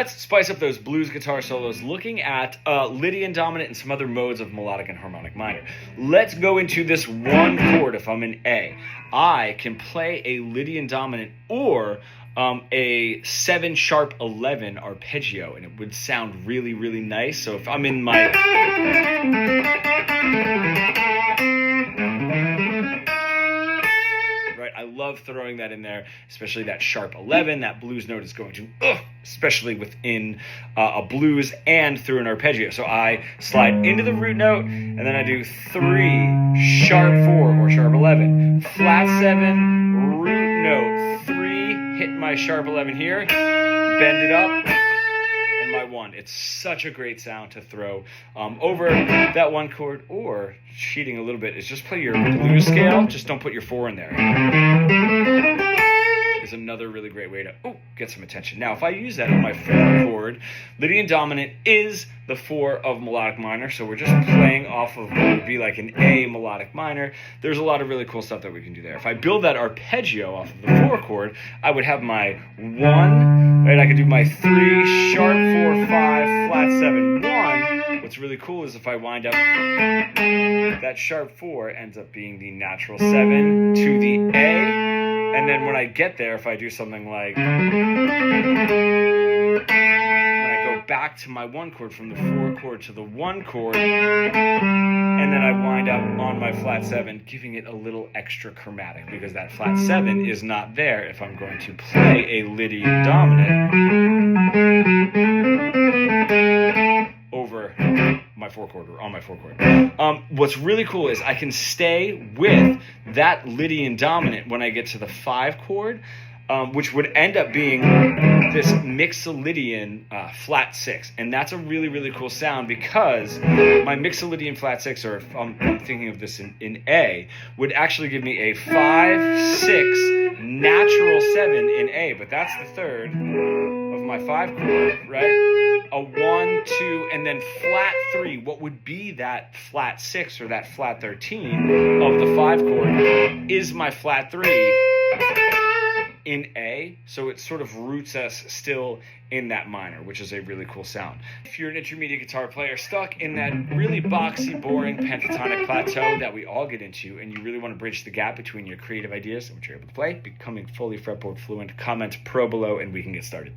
Let's spice up those blues guitar solos looking at Lydian Dominant and some other modes of melodic and harmonic minor. Let's go into this one chord. If I'm in A, I can play a Lydian Dominant or a 7 sharp 11 arpeggio, and it would sound really, really nice. So if I'm in my... I love throwing that in there, especially that sharp 11. That blues note is going to, especially within a blues and through an arpeggio. So I slide into the root note, and then I do 3, sharp 4 or sharp 11, flat 7, root note, 3, hit my sharp 11 here, bend it up, and my 1. It's such a great sound to throw over that one chord, or cheating a little bit is just play your blues scale, just don't put your 4 in there. Is another really great way to get some attention. Now, if I use that on my 4 chord, Lydian Dominant is the 4 of melodic minor, so we're just playing off of what would be like an A melodic minor. There's a lot of really cool stuff that we can do there. If I build that arpeggio off of the 4 chord, I would have my 1, right? I could do my 3, sharp 4, 5, flat 7, 1. What's really cool is if I wind up, that sharp 4 ends up being the natural 7 to the A. And then when I get there, if I do something like, when I go back to my 1 chord from the 4 chord to the 1 chord, and then I wind up on my flat 7, giving it a little extra chromatic, because that flat 7 is not there if I'm going to play a Lydian Dominant over my 4 chord or on my 4 chord. What's really cool is I can stay with that Lydian Dominant when I get to the 5 chord, which would end up being this Mixolydian flat 6. And that's a really, really cool sound, because my Mixolydian flat 6, or if I'm thinking of this in A, would actually give me a 5, 6, natural 7 in A, but that's the 3rd of my 5 chord, right? A 1, 2, and then flat 3. What would be that flat 6 or that flat 13 of the 5 chord is my flat 3 in A, so it sort of roots us still in that minor, which is a really cool sound. If you're an intermediate guitar player stuck in that really boxy, boring pentatonic plateau that we all get into, and you really want to bridge the gap between your creative ideas and what you're able to play, becoming fully fretboard fluent, comment pro below and we can get started.